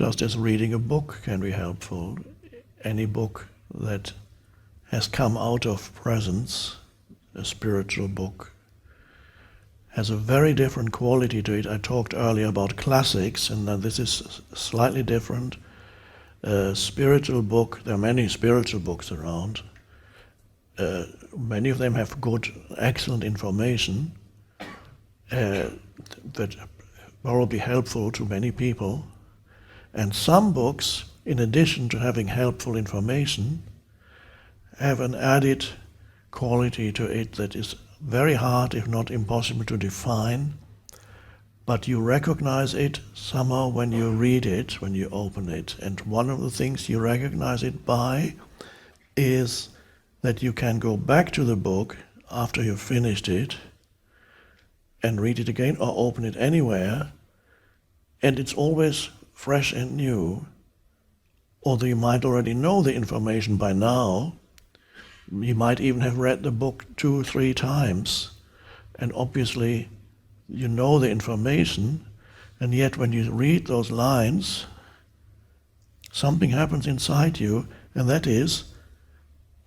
just as reading a book can be helpful. Any book that has come out of presence, a spiritual book, has a very different quality to it. I talked earlier about classics, and this is slightly different. A spiritual book, there are many spiritual books around. Many of them have good, excellent information that will be helpful to many people. And some books, in addition to having helpful information, have an added quality to it that is very hard, if not impossible, to define, but you recognize it somehow when you read it, when you open it. And one of the things you recognize it by is that you can go back to the book after you've finished it and read it again or open it anywhere, and it's always fresh and new. Although you might already know the information by now, you might even have read the book 2 or 3 times, and obviously you know the information, and yet when you read those lines, something happens inside you, and that is,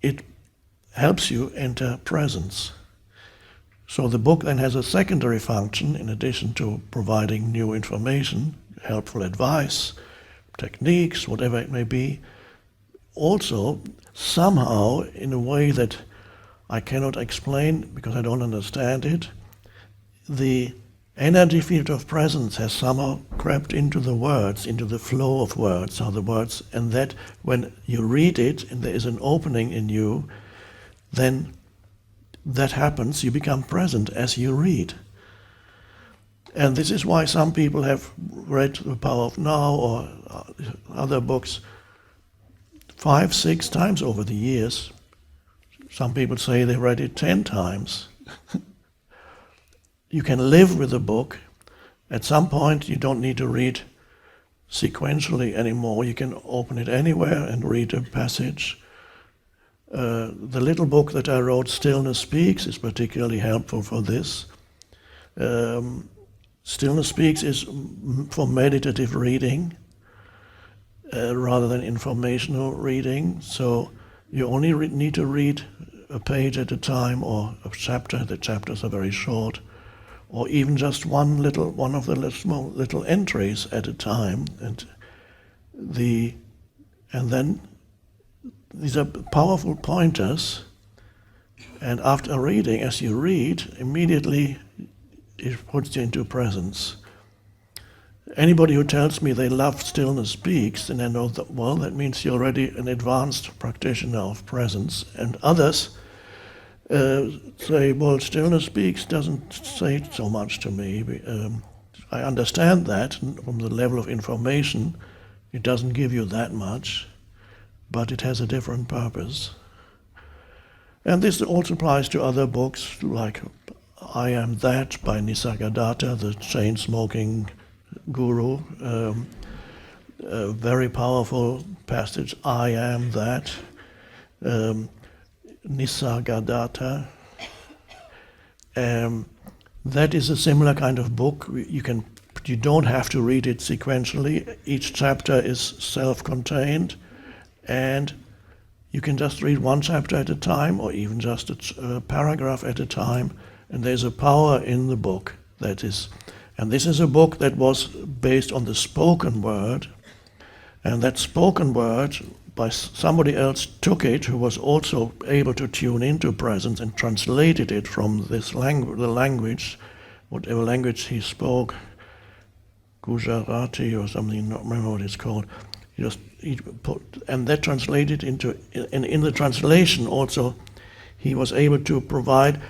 it helps you enter presence. So the book then has a secondary function, in addition to providing new information, helpful advice, techniques, whatever it may be. Also, somehow, in a way that I cannot explain because I don't understand it, the energy field of presence has somehow crept into the words, into the flow of words, and that when you read it and there is an opening in you, then that happens, you become present as you read. And this is why some people have read The Power of Now or other books 5, 6 times over the years. Some people say they read it 10 times. You can live with a book. At some point you don't need to read sequentially anymore. You can open it anywhere and read a passage. The little book that I wrote, Stillness Speaks, is particularly helpful for this. Stillness Speaks is for meditative reading rather than informational reading. So you only need to read a page at a time or a chapter. The chapters are very short, or even just one of the small little entries at a time. And then these are powerful pointers. And after reading, as you read, immediately it puts you into presence. Anybody who tells me they love Stillness Speaks, then I know that, well, that means you're already an advanced practitioner of presence. And others say, well, Stillness Speaks doesn't say so much to me. I understand that from the level of information, it doesn't give you that much, but it has a different purpose. And this also applies to other books like I Am That by Nisargadatta, the chain-smoking guru. A very powerful passage, I Am That. Nisargadatta. That is a similar kind of book. You don't have to read it sequentially. Each chapter is self-contained, and you can just read one chapter at a time, or even just a paragraph at a time. And there's a power in the book and this is a book that was based on the spoken word, and that spoken word by somebody else took it, who was also able to tune into presence, and translated it from this language, whatever language he spoke, Gujarati or something, not remember what it's called. And that translated into, and in the translation also, he was able to provide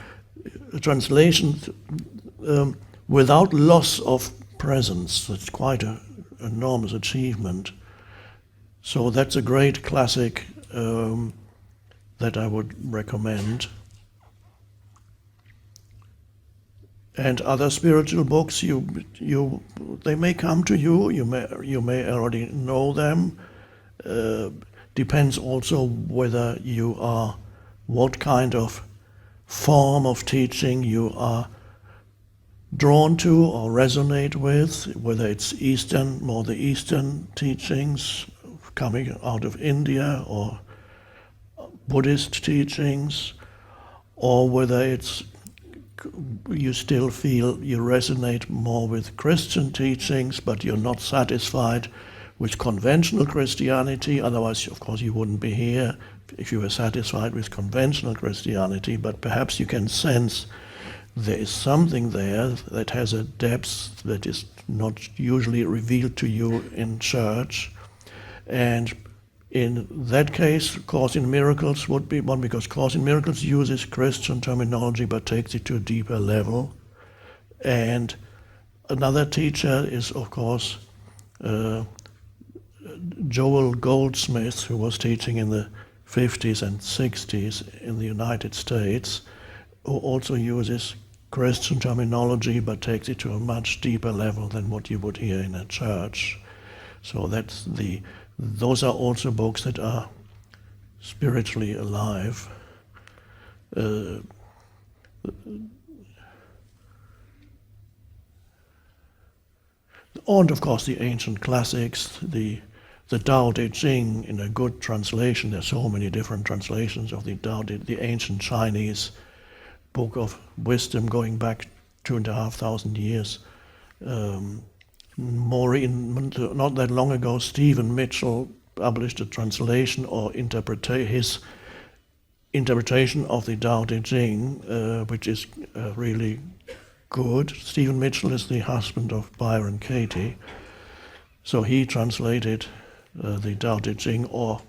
a translation without loss of presence. That's quite an enormous achievement. So that's a great classic that I would recommend. And other spiritual books, they may come to you. You may already know them. Depends also whether what kind of form of teaching you are drawn to or resonate with, whether it's more the Eastern teachings coming out of India, or Buddhist teachings, or whether you still feel you resonate more with Christian teachings, but you're not satisfied with conventional Christianity. Otherwise, of course, you wouldn't be here if you were satisfied with conventional Christianity, but perhaps you can sense there is something there that has a depth that is not usually revealed to you in church. And in that case, Course in Miracles would be one, because Course in Miracles uses Christian terminology but takes it to a deeper level. And another teacher is, of course, Joel Goldsmith, who was teaching in the 50s and 60s in the United States, who also uses Christian terminology but takes it to a much deeper level than what you would hear in a church. So those are also books that are spiritually alive. And of course the ancient classics, the Tao Te Ching in a good translation. There are so many different translations of the Tao Te, the ancient Chinese book of wisdom going back 2,500 years. Not that long ago, Stephen Mitchell published a translation or his interpretation of the Tao Te Ching, which is really good. Stephen Mitchell is the husband of Byron Katie, so he translated the Tao Te Ching, or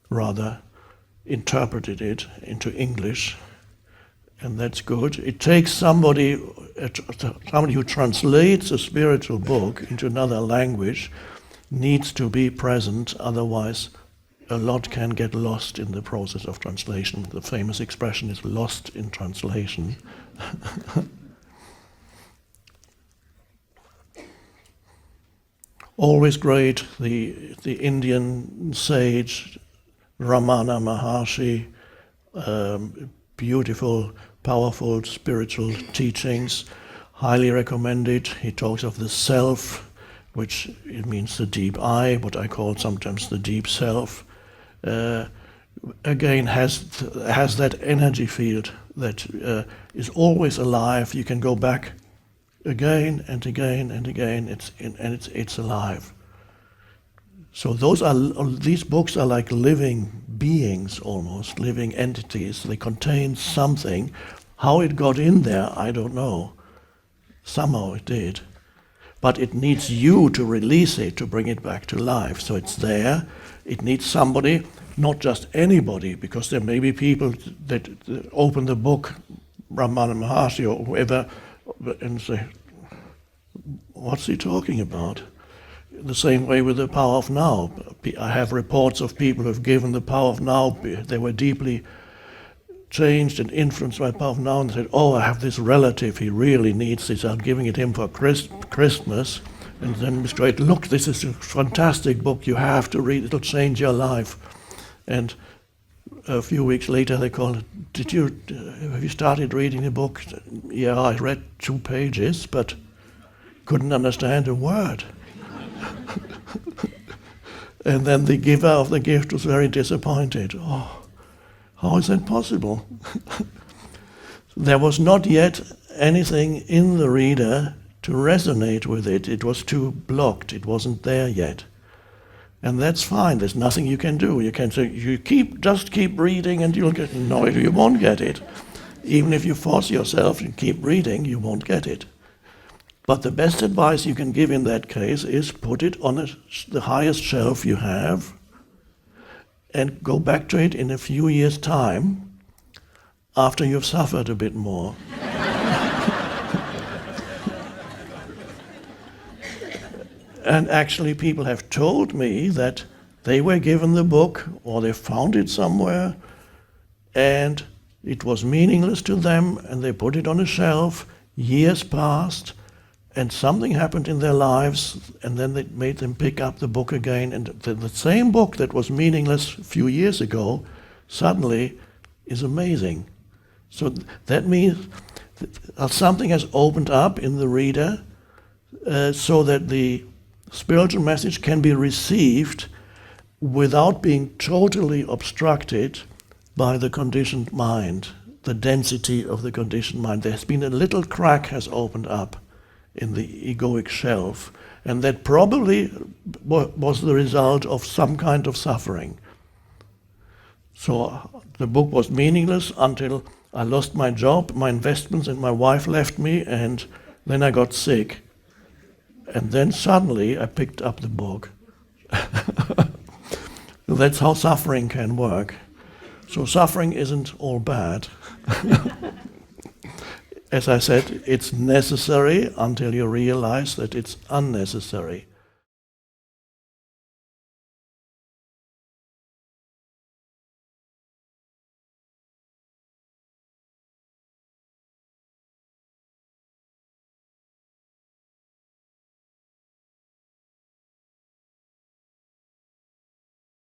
rather interpreted it into English, and that's good. It takes somebody who translates a spiritual book into another language needs to be present, otherwise a lot can get lost in the process of translation. The famous expression is lost in translation. Always great, the Indian sage Ramana Maharshi, beautiful, powerful spiritual teachings, highly recommended. He talks of the self, which it means the deep I, what I call sometimes the deep self. Again, has that energy field that is always alive. You can go back again and again and again. It's alive. So these books are like living beings, almost living entities. They contain something. How it got in there, I don't know. Somehow it did. But it needs you to release it, to bring it back to life. So it's there. It needs somebody, not just anybody, because there may be people that open the book, Ramana Maharshi or whoever, and say, what's he talking about? The same way with the power of now. I have reports of people who have given the power of now. They were deeply changed and influenced by the power of now, and said, oh, I have this relative, he really needs this, I'm giving it him for Christmas. And then it's great, look, this is a fantastic book, you have to read, it'll change your life. And a few weeks later they called, have you started reading the book? Yeah, I read 2 pages, but couldn't understand a word. And then the giver of the gift was very disappointed. Oh, how is that possible? There was not yet anything in the reader to resonate with it. It was too blocked. It wasn't there yet. And that's fine. There's nothing you can do. You can say, just keep reading and you'll get it. No, you won't get it. Even if you force yourself to keep reading, you won't get it. But the best advice you can give in that case is put it on the highest shelf you have and go back to it in a few years' time after you've suffered a bit more. And actually people have told me that they were given the book or they found it somewhere and it was meaningless to them and they put it on a shelf, years passed, and something happened in their lives, and then it made them pick up the book again, and the same book that was meaningless a few years ago suddenly is amazing. So that means something has opened up in the reader so that the spiritual message can be received without being totally obstructed by the conditioned mind, the density of the conditioned mind. There's been a little crack has opened up in the egoic shelf, and that probably was the result of some kind of suffering. So the book was meaningless until I lost my job, my investments, and my wife left me, and then I got sick. And then suddenly I picked up the book. So that's how suffering can work. So suffering isn't all bad. As I said, it's necessary until you realize that it's unnecessary.